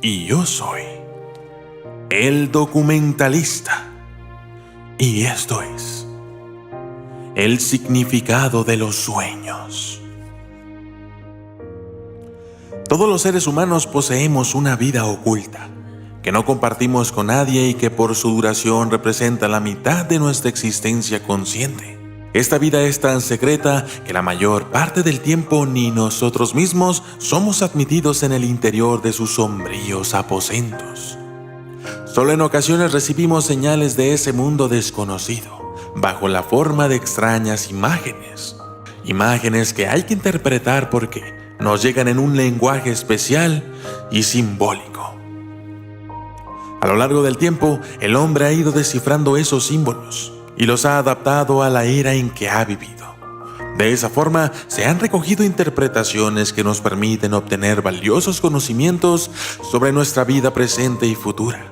Y yo soy el documentalista. Y esto es el significado de los sueños. Todos los seres humanos poseemos una vida oculta, que no compartimos con nadie y que por su duración representa la mitad de nuestra existencia consciente. Esta vida es tan secreta que la mayor parte del tiempo ni nosotros mismos somos admitidos en el interior de sus sombríos aposentos. Solo en ocasiones recibimos señales de ese mundo desconocido, bajo la forma de extrañas imágenes. Imágenes que hay que interpretar porque nos llegan en un lenguaje especial y simbólico. A lo largo del tiempo, el hombre ha ido descifrando esos símbolos y los ha adaptado a la era en que ha vivido. De esa forma, se han recogido interpretaciones que nos permiten obtener valiosos conocimientos sobre nuestra vida presente y futura.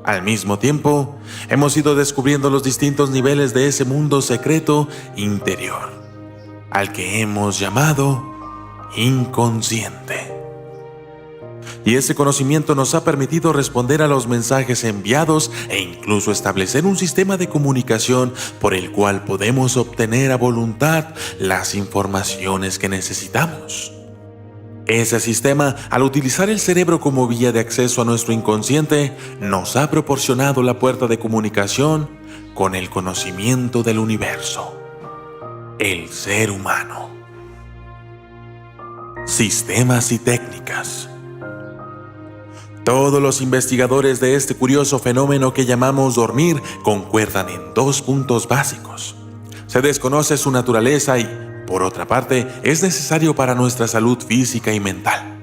Al mismo tiempo, hemos ido descubriendo los distintos niveles de ese mundo secreto interior, al que hemos llamado inconsciente. Y ese conocimiento nos ha permitido responder a los mensajes enviados e incluso establecer un sistema de comunicación por el cual podemos obtener a voluntad las informaciones que necesitamos. Ese sistema, al utilizar el cerebro como vía de acceso a nuestro inconsciente, nos ha proporcionado la puerta de comunicación con el conocimiento del universo, el ser humano. Sistemas y técnicas. Todos los investigadores de este curioso fenómeno que llamamos dormir concuerdan en dos puntos básicos. Se desconoce su naturaleza y, por otra parte, es necesario para nuestra salud física y mental.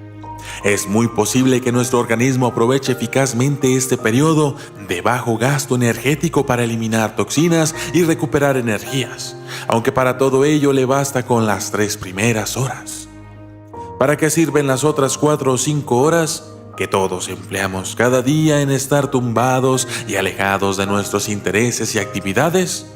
Es muy posible que nuestro organismo aproveche eficazmente este periodo de bajo gasto energético para eliminar toxinas y recuperar energías, aunque para todo ello le basta con las 3 primeras horas. ¿Para qué sirven las otras 4 o 5 horas que todos empleamos cada día en estar tumbados y alejados de nuestros intereses y actividades?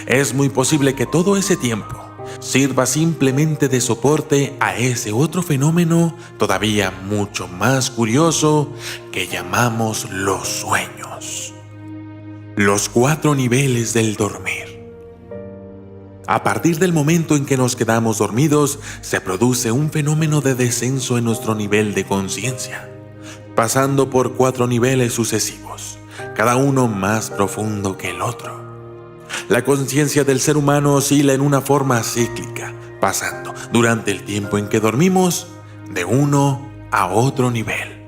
Es muy posible que todo ese tiempo sirva simplemente de soporte a ese otro fenómeno todavía mucho más curioso que llamamos los sueños. Los 4 niveles del dormir. A partir del momento en que nos quedamos dormidos, se produce un fenómeno de descenso en nuestro nivel de conciencia, pasando por 4 niveles sucesivos, cada uno más profundo que el otro. La conciencia del ser humano oscila en una forma cíclica, pasando, durante el tiempo en que dormimos, de uno a otro nivel.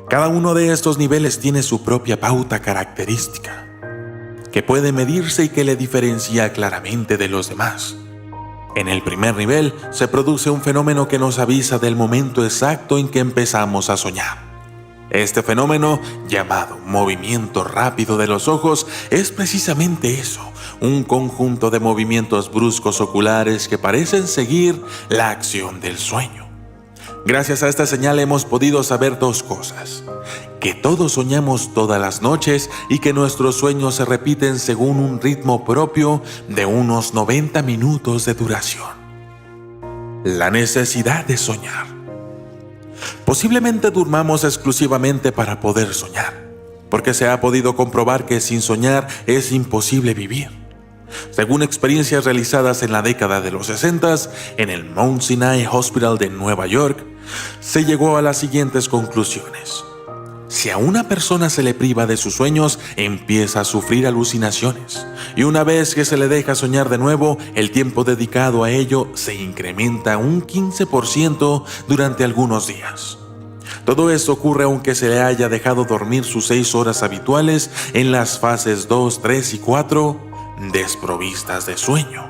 Cada uno de estos niveles tiene su propia pauta característica, que puede medirse y que le diferencia claramente de los demás. En el primer nivel se produce un fenómeno que nos avisa del momento exacto en que empezamos a soñar. Este fenómeno, llamado movimiento rápido de los ojos, es precisamente eso, un conjunto de movimientos bruscos oculares que parecen seguir la acción del sueño. Gracias a esta señal hemos podido saber 2 cosas: que todos soñamos todas las noches y que nuestros sueños se repiten según un ritmo propio de unos 90 minutos de duración. La necesidad de soñar. Posiblemente durmamos exclusivamente para poder soñar, porque se ha podido comprobar que sin soñar es imposible vivir. Según experiencias realizadas en la década de los 60 en el Mount Sinai Hospital de Nueva York, se llegó a las siguientes conclusiones. Si a una persona se le priva de sus sueños, empieza a sufrir alucinaciones, y una vez que se le deja soñar de nuevo, el tiempo dedicado a ello se incrementa un 15% durante algunos días. Todo esto ocurre aunque se le haya dejado dormir sus 6 horas habituales en las fases 2, 3 y 4 desprovistas de sueño.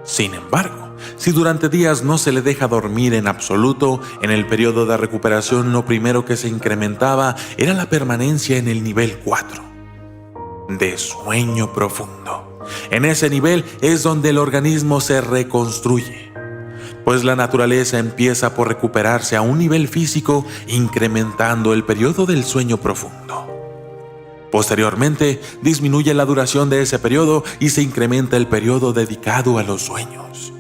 Sin embargo, si durante días no se le deja dormir en absoluto, en el periodo de recuperación lo primero que se incrementaba era la permanencia en el nivel 4, de sueño profundo. En ese nivel es donde el organismo se reconstruye, pues la naturaleza empieza por recuperarse a un nivel físico, incrementando el periodo del sueño profundo. Posteriormente, disminuye la duración de ese periodo y se incrementa el periodo dedicado a los sueños.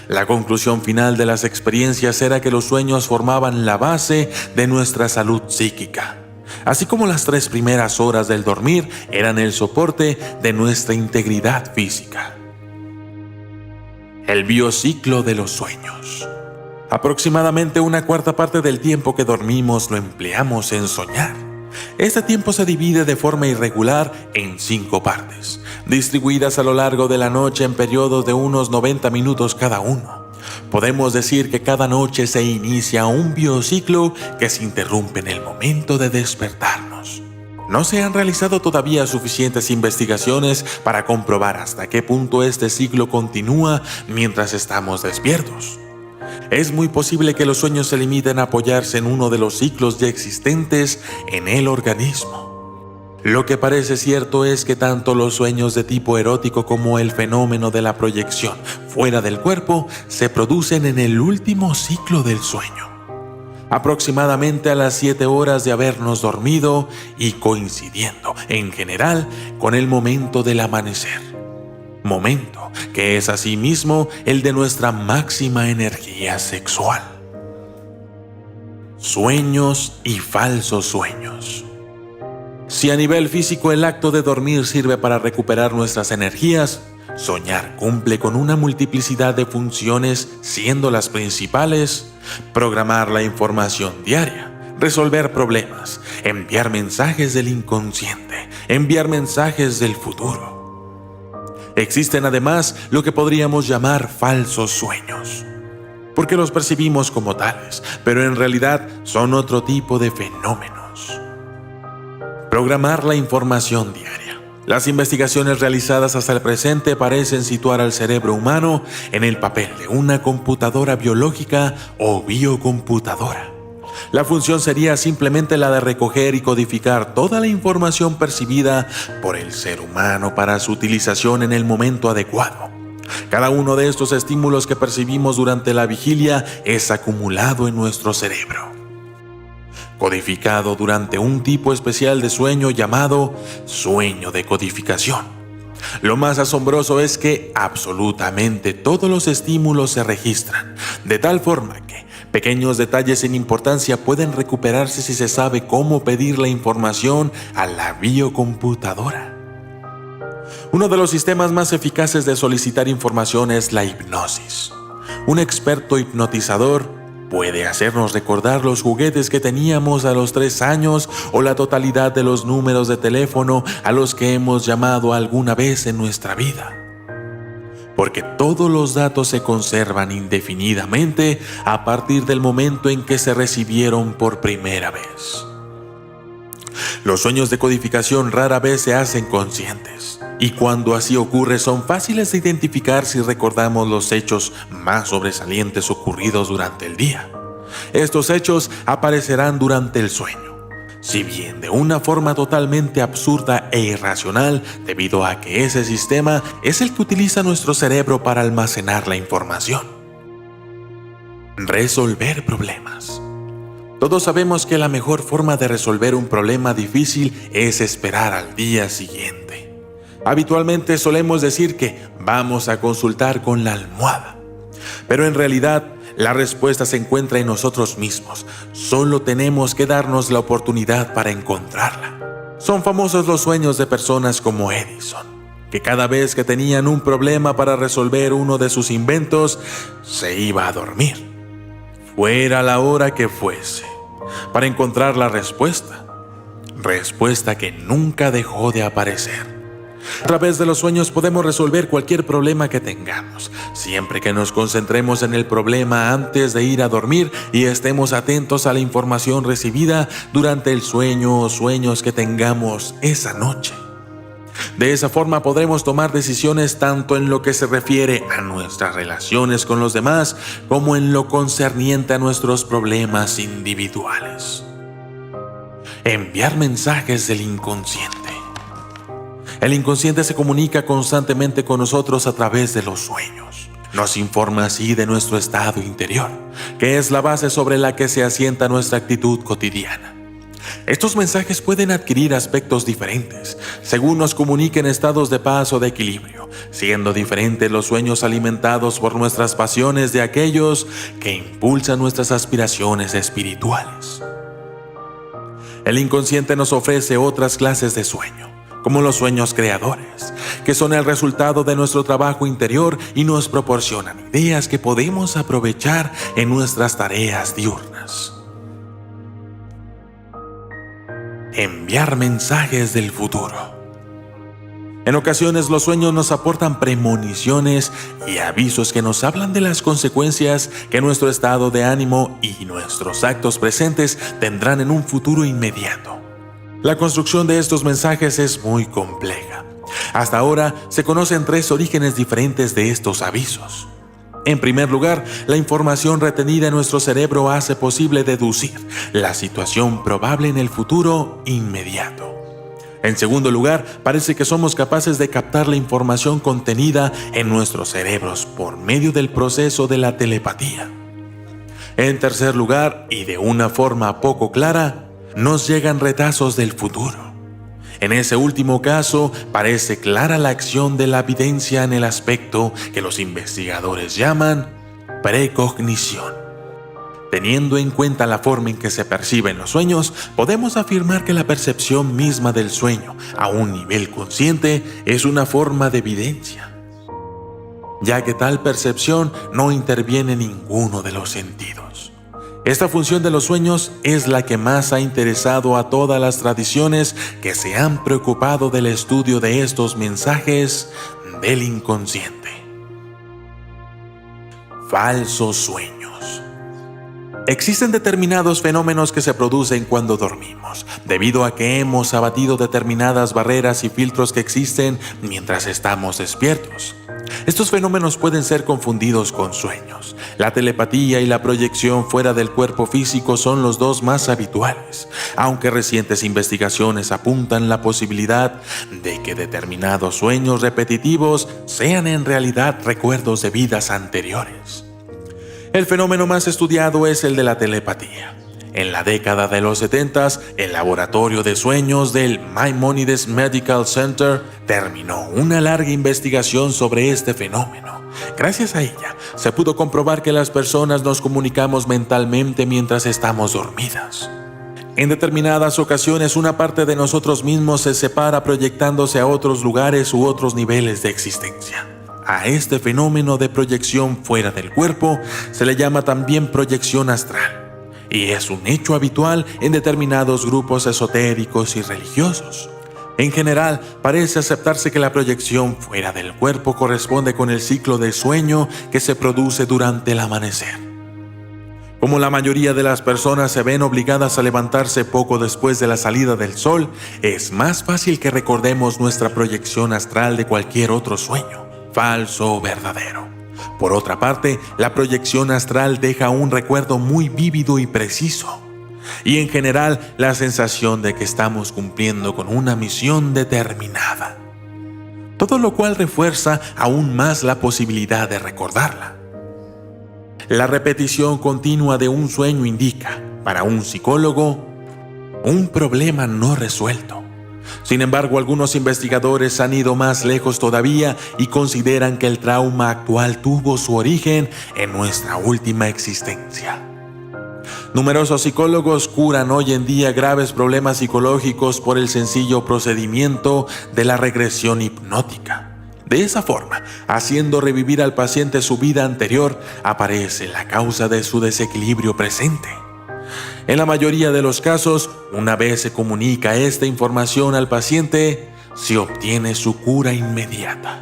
La conclusión final de las experiencias era que los sueños formaban la base de nuestra salud psíquica, así como las 3 primeras horas del dormir eran el soporte de nuestra integridad física. El biociclo de los sueños. Aproximadamente 1/4 parte del tiempo que dormimos lo empleamos en soñar. Este tiempo se divide de forma irregular en 5 partes, distribuidas a lo largo de la noche en periodos de unos 90 minutos cada uno. Podemos decir que cada noche se inicia un biociclo que se interrumpe en el momento de despertarnos. No se han realizado todavía suficientes investigaciones para comprobar hasta qué punto este ciclo continúa mientras estamos despiertos. Es muy posible que los sueños se limiten a apoyarse en uno de los ciclos ya existentes en el organismo. Lo que parece cierto es que tanto los sueños de tipo erótico como el fenómeno de la proyección fuera del cuerpo se producen en el último ciclo del sueño, aproximadamente a las 7 horas de habernos dormido y coincidiendo, en general, con el momento del amanecer. Momento que es asimismo el de nuestra máxima energía sexual. Sueños y falsos sueños. Si a nivel físico el acto de dormir sirve para recuperar nuestras energías, soñar cumple con una multiplicidad de funciones, siendo las principales: programar la información diaria, resolver problemas, enviar mensajes del inconsciente, enviar mensajes del futuro. Existen además lo que podríamos llamar falsos sueños, porque los percibimos como tales, pero en realidad son otro tipo de fenómenos. Programar la información diaria. Las investigaciones realizadas hasta el presente parecen situar al cerebro humano en el papel de una computadora biológica o biocomputadora. La función sería simplemente la de recoger y codificar toda la información percibida por el ser humano para su utilización en el momento adecuado. Cada uno de estos estímulos que percibimos durante la vigilia es acumulado en nuestro cerebro, codificado durante un tipo especial de sueño llamado sueño de codificación. Lo más asombroso es que absolutamente todos los estímulos se registran, de tal forma que pequeños detalles sin importancia pueden recuperarse si se sabe cómo pedir la información a la biocomputadora. Uno de los sistemas más eficaces de solicitar información es la hipnosis. Un experto hipnotizador puede hacernos recordar los juguetes que teníamos a los 3 años o la totalidad de los números de teléfono a los que hemos llamado alguna vez en nuestra vida, porque todos los datos se conservan indefinidamente a partir del momento en que se recibieron por primera vez. Los sueños de codificación rara vez se hacen conscientes, y cuando así ocurre son fáciles de identificar si recordamos los hechos más sobresalientes ocurridos durante el día. Estos hechos aparecerán durante el sueño, si bien de una forma totalmente absurda e irracional, debido a que ese sistema es el que utiliza nuestro cerebro para almacenar la información. Resolver problemas. Todos sabemos que la mejor forma de resolver un problema difícil es esperar al día siguiente. Habitualmente solemos decir que vamos a consultar con la almohada, pero en realidad la respuesta se encuentra en nosotros mismos. Solo tenemos que darnos la oportunidad para encontrarla. Son famosos los sueños de personas como Edison, que cada vez que tenían un problema para resolver uno de sus inventos, se iba a dormir, fuera la hora que fuese, para encontrar la respuesta que nunca dejó de aparecer. A través de los sueños podemos resolver cualquier problema que tengamos, siempre que nos concentremos en el problema antes de ir a dormir y estemos atentos a la información recibida durante el sueño o sueños que tengamos esa noche. De esa forma podremos tomar decisiones tanto en lo que se refiere a nuestras relaciones con los demás como en lo concerniente a nuestros problemas individuales. Enviar mensajes del inconsciente. El inconsciente se comunica constantemente con nosotros a través de los sueños. Nos informa así de nuestro estado interior, que es la base sobre la que se asienta nuestra actitud cotidiana. Estos mensajes pueden adquirir aspectos diferentes, según nos comuniquen estados de paz o de equilibrio, siendo diferentes los sueños alimentados por nuestras pasiones de aquellos que impulsan nuestras aspiraciones espirituales. El inconsciente nos ofrece otras clases de sueño, como los sueños creadores, que son el resultado de nuestro trabajo interior y nos proporcionan ideas que podemos aprovechar en nuestras tareas diurnas. Enviar mensajes del futuro. En ocasiones los sueños nos aportan premoniciones y avisos que nos hablan de las consecuencias que nuestro estado de ánimo y nuestros actos presentes tendrán en un futuro inmediato. La construcción de estos mensajes es muy compleja. Hasta ahora se conocen 3 orígenes diferentes de estos avisos. En primer lugar, la información retenida en nuestro cerebro hace posible deducir la situación probable en el futuro inmediato. En segundo lugar, parece que somos capaces de captar la información contenida en nuestros cerebros por medio del proceso de la telepatía. En tercer lugar, y de una forma poco clara, nos llegan retazos del futuro. En ese último caso, parece clara la acción de la evidencia en el aspecto que los investigadores llaman precognición. Teniendo en cuenta la forma en que se perciben los sueños, podemos afirmar que la percepción misma del sueño a un nivel consciente es una forma de evidencia, ya que tal percepción no interviene en ninguno de los sentidos. Esta función de los sueños es la que más ha interesado a todas las tradiciones que se han preocupado del estudio de estos mensajes del inconsciente. Falsos sueños. Existen determinados fenómenos que se producen cuando dormimos, debido a que hemos abatido determinadas barreras y filtros que existen mientras estamos despiertos. Estos fenómenos pueden ser confundidos con sueños. La telepatía y la proyección fuera del cuerpo físico son los 2 más habituales, aunque recientes investigaciones apuntan la posibilidad de que determinados sueños repetitivos sean en realidad recuerdos de vidas anteriores. El fenómeno más estudiado es el de la telepatía. En la década de los 70, el laboratorio de sueños del Maimonides Medical Center terminó una larga investigación sobre este fenómeno. Gracias a ella, se pudo comprobar que las personas nos comunicamos mentalmente mientras estamos dormidas. En determinadas ocasiones, una parte de nosotros mismos se separa proyectándose a otros lugares u otros niveles de existencia. A este fenómeno de proyección fuera del cuerpo se le llama también proyección astral, y es un hecho habitual en determinados grupos esotéricos y religiosos. En general, parece aceptarse que la proyección fuera del cuerpo corresponde con el ciclo de sueño que se produce durante el amanecer. Como la mayoría de las personas se ven obligadas a levantarse poco después de la salida del sol, es más fácil que recordemos nuestra proyección astral de cualquier otro sueño, falso o verdadero. Por otra parte, la proyección astral deja un recuerdo muy vívido y preciso, y en general la sensación de que estamos cumpliendo con una misión determinada, todo lo cual refuerza aún más la posibilidad de recordarla. La repetición continua de un sueño indica, para un psicólogo, un problema no resuelto. Sin embargo, algunos investigadores han ido más lejos todavía y consideran que el trauma actual tuvo su origen en nuestra última existencia. Numerosos psicólogos curan hoy en día graves problemas psicológicos por el sencillo procedimiento de la regresión hipnótica. De esa forma, haciendo revivir al paciente su vida anterior, aparece la causa de su desequilibrio presente. En la mayoría de los casos, una vez se comunica esta información al paciente, se obtiene su cura inmediata.